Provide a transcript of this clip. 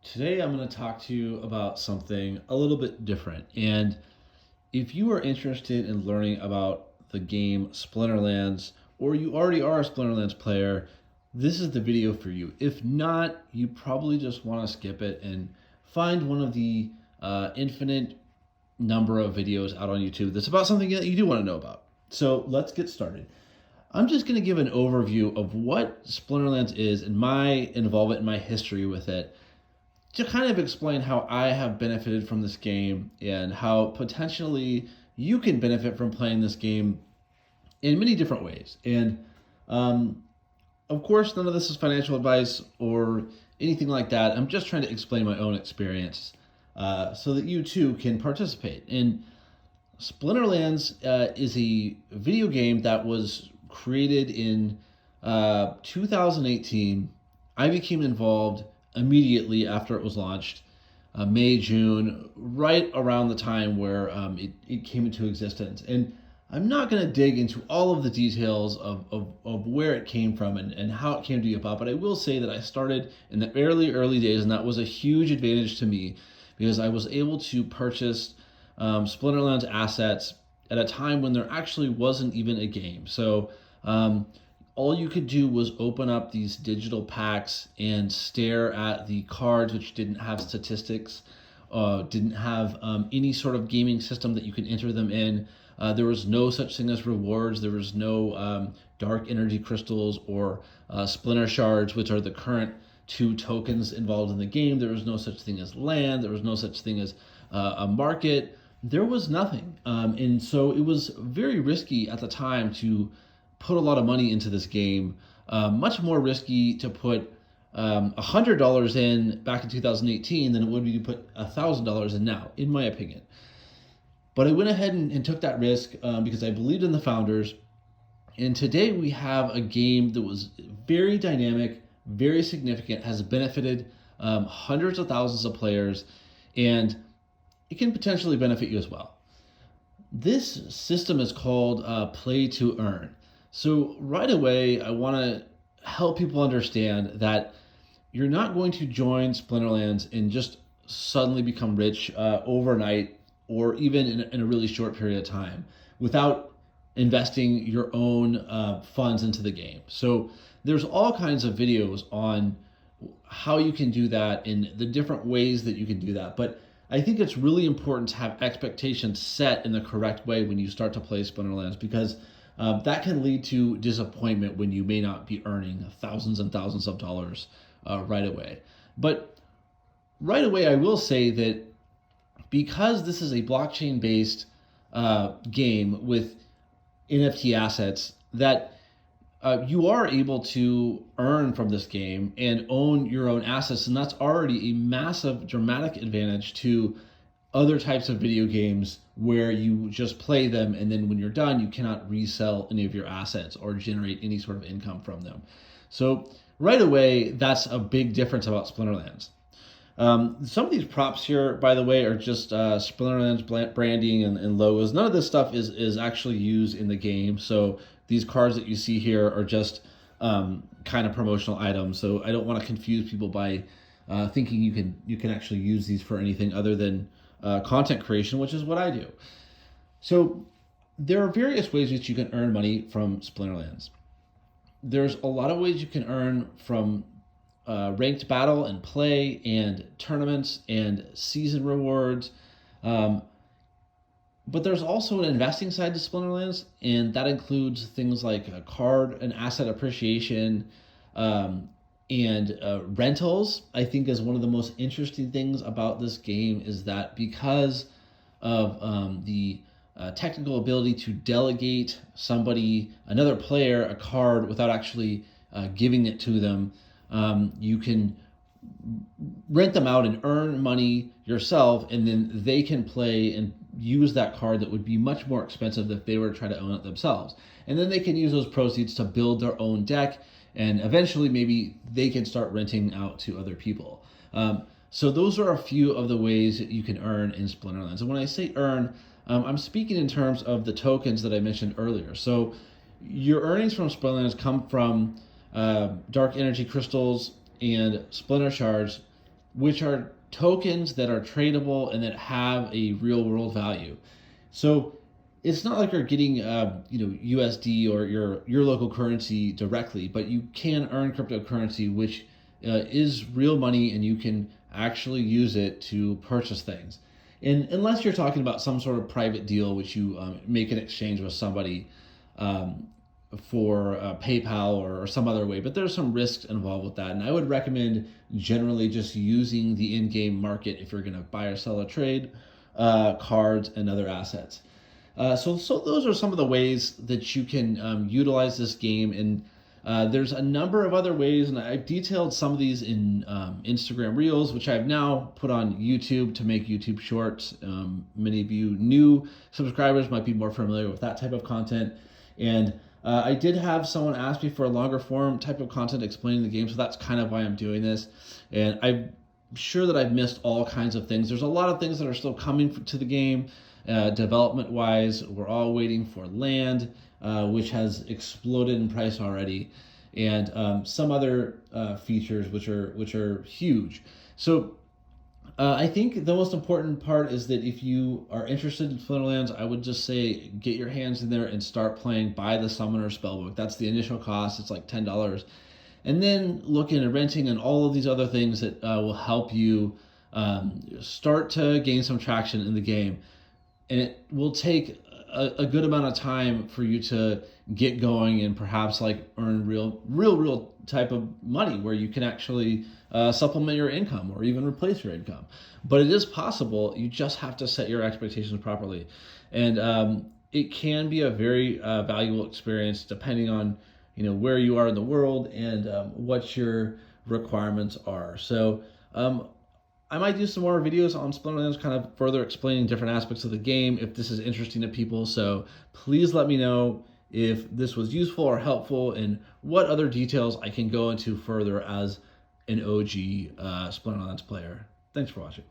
Today, I'm going to talk to you about something a little bit different. And if you are interested in learning about the game Splinterlands, or you already are a Splinterlands player, this is the video for you. If not, you probably just want to skip it and find one of the infinite number of videos out on YouTube that's about something that you do want to know about. So let's get started. I'm just going to give an overview of what Splinterlands is and my involvement and my history with it to kind of explain how I have benefited from this game and how potentially you can benefit from playing this game in many different ways. And um, of course, none of this is financial advice or anything like that. I'm just trying to explain my own experience so that you too can participate. And Splinterlands is a video game that was created in 2018. I became involved immediately after it was launched, May, June, right around the time where it came into existence. And I'm not going to dig into all of the details of where it came from and how it came to be about, but I will say that I started in the early days, and that was a huge advantage to me because I was able to purchase Splinterlands assets at a time when there actually wasn't even a game. So all you could do was open up these digital packs and stare at the cards, which didn't have statistics, didn't have any sort of gaming system that you can enter them in. There was no such thing as rewards. There was no dark energy crystals or splinter shards, which are the current two tokens involved in the game. There was no such thing as land. There was no such thing as a market. There was nothing. And so it was very risky at the time to put a lot of money into this game. Much more risky to put $100 in back in 2018 than it would be to put $1,000 in now, in my opinion. But I went ahead and took that risk because I believed in the founders. And today we have a game that was very dynamic, very significant, has benefited hundreds of thousands of players, and it can potentially benefit you as well. This system is called play to earn. So right away, I want to help people understand that you're not going to join Splinterlands and just suddenly become rich overnight or even in a really short period of time without investing your own funds into the game. So there's all kinds of videos on how you can do that and the different ways that you can do that. But I think it's really important to have expectations set in the correct way when you start to play Splinterlands because that can lead to disappointment when you may not be earning thousands and thousands of dollars right away. But right away, I will say that because this is a blockchain-based game with NFT assets, that you are able to earn from this game and own your own assets, and that's already a massive, dramatic advantage to other types of video games where you just play them and then when you're done, you cannot resell any of your assets or generate any sort of income from them. So right away, that's a big difference about Splinterlands. Some of these props here, by the way, are just Splinterlands branding and logos. None of this stuff is actually used in the game. So these cards that you see here are just kind of promotional items. So I don't want to confuse people by thinking you can actually use these for anything other than content creation, which is what I do. So there are various ways that you can earn money from Splinterlands. There's a lot of ways you can earn from ranked battle and play and tournaments and season rewards. But there's also an investing side to Splinterlands, and that includes things like a card and asset appreciation, and rentals. I think is one of the most interesting things about this game is that because of the technical ability to delegate another player, a card without actually giving it to them, you can rent them out and earn money yourself, and then they can play and use that card that would be much more expensive if they were to try to own it themselves. And then they can use those proceeds to build their own deck, and eventually maybe they can start renting out to other people. So those are a few of the ways that you can earn in Splinterlands. And when I say earn, I'm speaking in terms of the tokens that I mentioned earlier. So your earnings from Splinterlands come from dark energy crystals and splinter shards which are tokens that are tradable and that have a real world value. So it's not like you're getting USD or your local currency directly, but you can earn cryptocurrency, which is real money, and you can actually use it to purchase things. And unless you're talking about some sort of private deal, which you make an exchange with somebody for PayPal or some other way, but there's some risks involved with that. And I would recommend generally just using the in-game market if you're going to buy or sell a trade, cards, and other assets. So those are some of the ways that you can utilize this game, and there's a number of other ways, and I've detailed some of these in Instagram Reels, which I've now put on YouTube to make YouTube Shorts. Many of you new subscribers might be more familiar with that type of content, and I did have someone ask me for a longer form type of content explaining the game, so that's kind of why I'm doing this, and I'm sure that I've missed all kinds of things. There's a lot of things that are still coming to the game. Development-wise, we're all waiting for land, which has exploded in price already, and some other features which are huge. So I think the most important part is that if you are interested in Splinterlands, I would just say get your hands in there and start playing. Buy the Summoner Spellbook. That's the initial cost. It's like $10. And then look into renting and all of these other things that will help you start to gain some traction in the game. And it will take a good amount of time for you to get going and perhaps like earn real type of money where you can actually supplement your income or even replace your income. But it is possible. You just have to set your expectations properly, and it can be a very valuable experience depending on where you are in the world and what your requirements are. So I might do some more videos on Splinterlands, kind of further explaining different aspects of the game if this is interesting to people. So please let me know if this was useful or helpful and what other details I can go into further as an OG Splinterlands player. Thanks for watching.